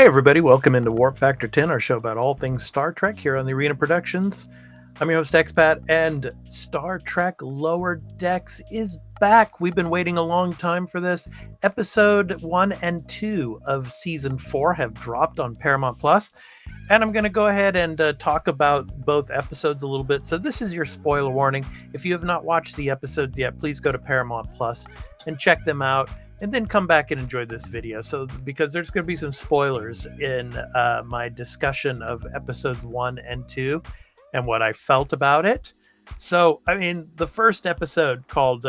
Hey everybody, welcome into Warp Factor 10, our show about all things Star Trek here on the Arena Productions. I'm your host Expat, and Star Trek Lower Decks is back. We've been waiting a long time for this. Episode 1 and 2 of Season 4 have dropped on Paramount Plus, and I'm going to go ahead and talk about both episodes a little bit. So this is your spoiler warning. If you have not watched the episodes yet, please go to Paramount Plus and check them out. And then come back and enjoy this video. So, because there's going to be some spoilers in my discussion of episodes 1 and 2 and what I felt about it. So, I mean, the first episode called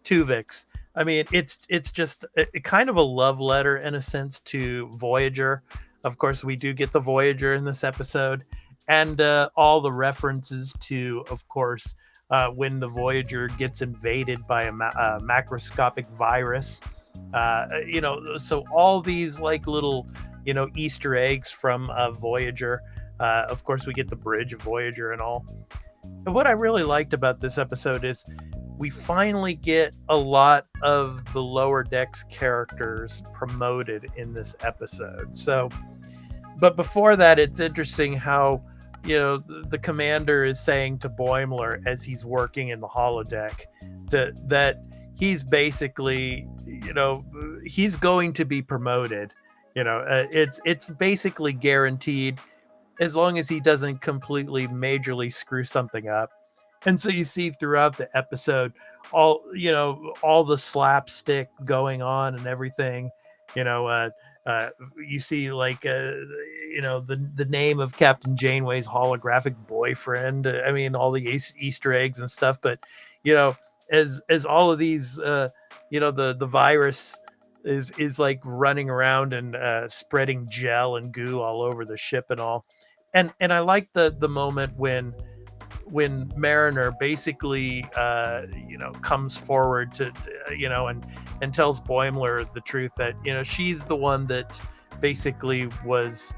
Tuvix, I mean, it's just a kind of a love letter in a sense to Voyager. Of course, we do get the Voyager in this episode, and all the references to, of course, when the Voyager gets invaded by a macroscopic virus. So all these like little, Easter eggs from Voyager. Of course, we get the bridge of Voyager and all. And what I really liked about this episode is we finally get a lot of the Lower Decks characters promoted in this episode. So, but before that, it's interesting how, the commander is saying to Boimler as he's working in the holodeck that he's basically, he's going to be promoted. It's basically guaranteed as long as he doesn't completely majorly screw something up. And so you see throughout the episode all the slapstick going on and everything. You see like the name of Captain Janeway's holographic boyfriend. I mean, all the Easter eggs and stuff. But as all of these the virus is like running around and spreading gel and goo all over the ship and all. And I like the moment when Mariner basically comes forward to and tells Boimler the truth that she's the one that basically was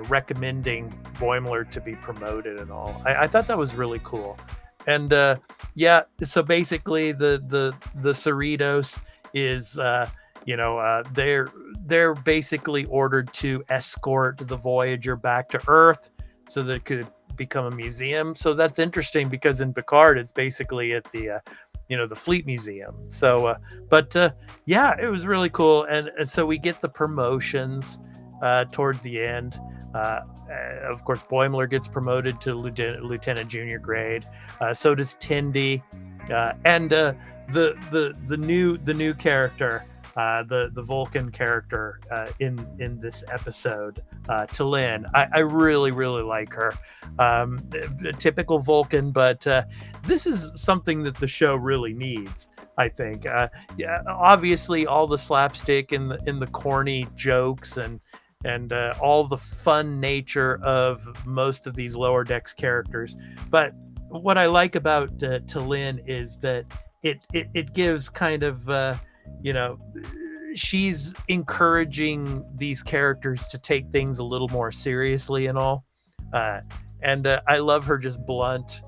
recommending Boimler to be promoted and all. I thought that was really cool. And so basically the Cerritos is they're basically ordered to escort the Voyager back to Earth so that it could become a museum. So that's interesting because in Picard it's basically at the the Fleet Museum. So it was really cool. And so we get the promotions towards the end. Of course, Boimler gets promoted to lieutenant junior grade. So does Tindy, and the new character, the Vulcan character in this episode, T'Lyn. I really like her. A typical Vulcan, but this is something that the show really needs, I think. Obviously all the slapstick and the corny jokes and all the fun nature of most of these Lower Decks characters. But what I like about T'Lyn is that it gives kind of, she's encouraging these characters to take things a little more seriously and all. And I love her just blunt,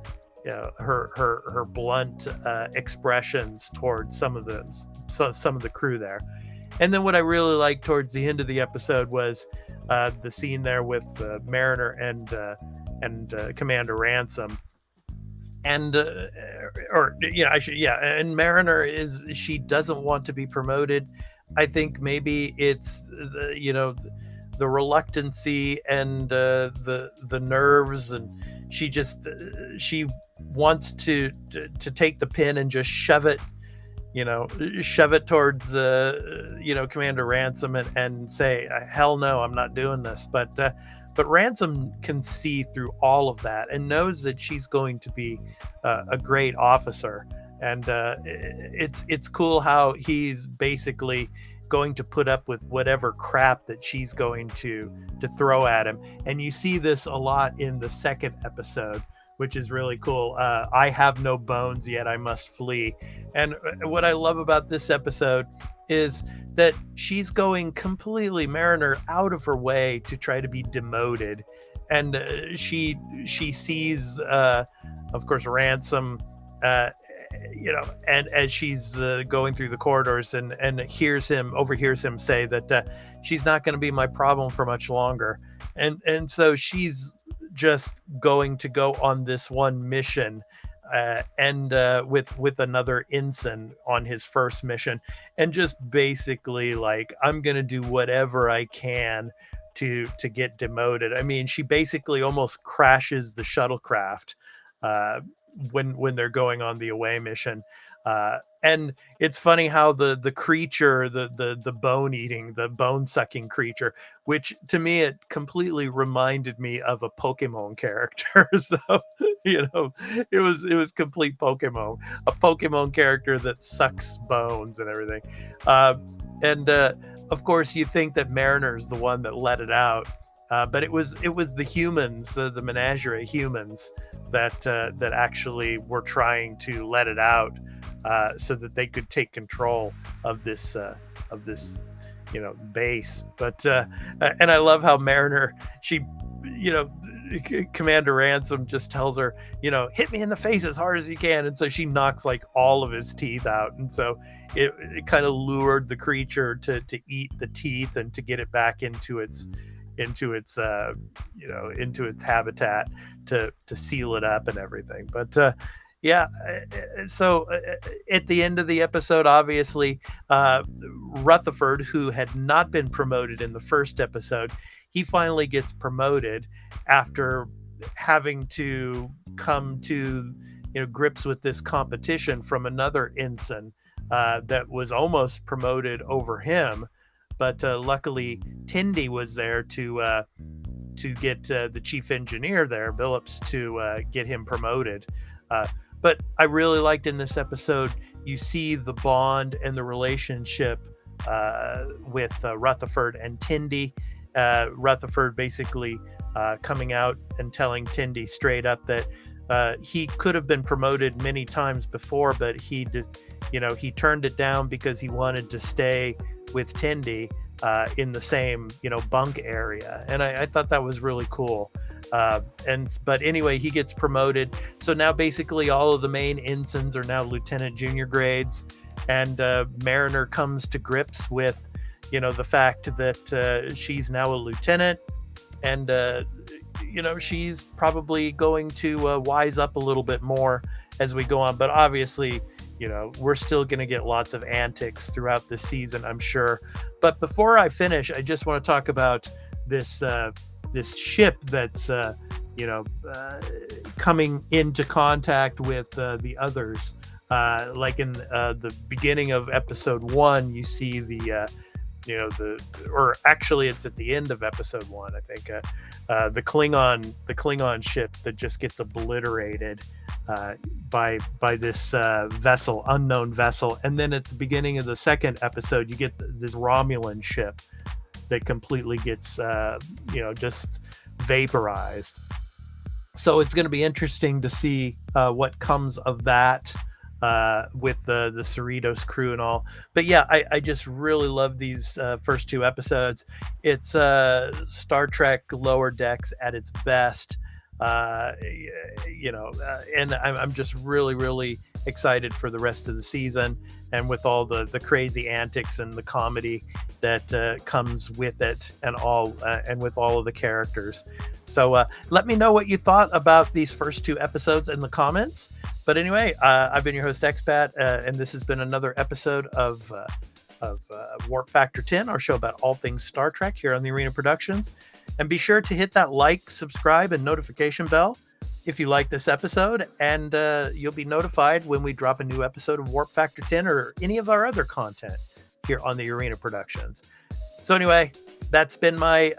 her blunt expressions towards some of the crew there. And then what I really liked towards the end of the episode was the scene there with Mariner and Commander Ransom. And and Mariner she doesn't want to be promoted. I think maybe it's the reluctancy and the nerves, and she wants to take the pin and just shove it towards Commander Ransom and say, hell no, I'm not doing this. But Ransom can see through all of that and knows that she's going to be a great officer. And it's cool how he's basically going to put up with whatever crap that she's going to throw at him. And you see this a lot in the second episode, which is really cool. I have no bones, yet I must flee. And what I love about this episode is that she's going completely, Mariner, out of her way to try to be demoted. And she sees, of course, Ransom and as she's going through the corridors and overhears him say that she's not going to be my problem for much longer, and so she's just going to go on this one mission, and with another ensign on his first mission, and just basically like, I'm gonna do whatever I can to get demoted. I mean, she basically almost crashes the shuttlecraft uh, when they're going on the away mission. And it's funny how the creature, the bone sucking creature, which to me it completely reminded me of a Pokemon character. So it was complete Pokemon, a Pokemon character that sucks bones and everything. Uh, and Of course, you think that Mariner's the one that let it out, but it was the humans, the menagerie humans, that actually were trying to let it out, so that they could take control of this base. But and I love how Mariner, she, you know Commander Ransom just tells her, hit me in the face as hard as you can, and so she knocks like all of his teeth out, and so it kind of lured the creature to eat the teeth and to get it back into its habitat, to seal it up and everything. But yeah, so at the end of the episode, obviously, Rutherford, who had not been promoted in the first episode, he finally gets promoted after having to come to grips with this competition from another ensign that was almost promoted over him. But luckily, Tindy was there to get the chief engineer there, Billups, to get him promoted. But I really liked in this episode, you see the bond and the relationship with Rutherford and Tindy. Rutherford basically coming out and telling Tindy straight up that he could have been promoted many times before, but he turned it down because he wanted to stay with Tindy in the same bunk area, and I thought that was really cool. But anyway, he gets promoted, so now basically all of the main ensigns are now lieutenant junior grades, and Mariner comes to grips with the fact that she's now a lieutenant, and she's probably going to wise up a little bit more as we go on. But obviously, we're still going to get lots of antics throughout the season, I'm sure. But before I finish, I just want to talk about this ship that's coming into contact with the others. Like in the beginning of episode 1, you see or actually it's at the end of episode 1, I think, the Klingon ship that just gets obliterated by this unknown vessel. And then at the beginning of the second episode, you get this Romulan ship that completely gets just vaporized. So it's going to be interesting to see what comes of that with the Cerritos crew and all. But yeah, I just really love these first 2 episodes. It's Star Trek Lower Decks at its best. And I'm just really, really excited for the rest of the season, and with all the crazy antics and the comedy that comes with it, and with all of the characters. So let me know what you thought about these first 2 episodes in the comments. But anyway, I've been your host, Expat, and this has been another episode of Warp Factor 10, our show about all things Star Trek here on the Arena Productions. And be sure to hit that like, subscribe, and notification bell if you like this episode, and you'll be notified when we drop a new episode of Warp Factor 10 or any of our other content here on the Arena Productions. So anyway, that's been my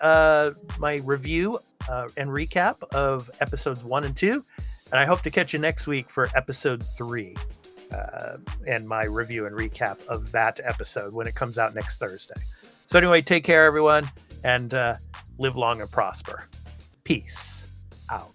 review and recap of episodes 1 and 2. And I hope to catch you next week for episode 3 and my review and recap of that episode when it comes out next Thursday. So anyway, take care, everyone, and live long and prosper. Peace out.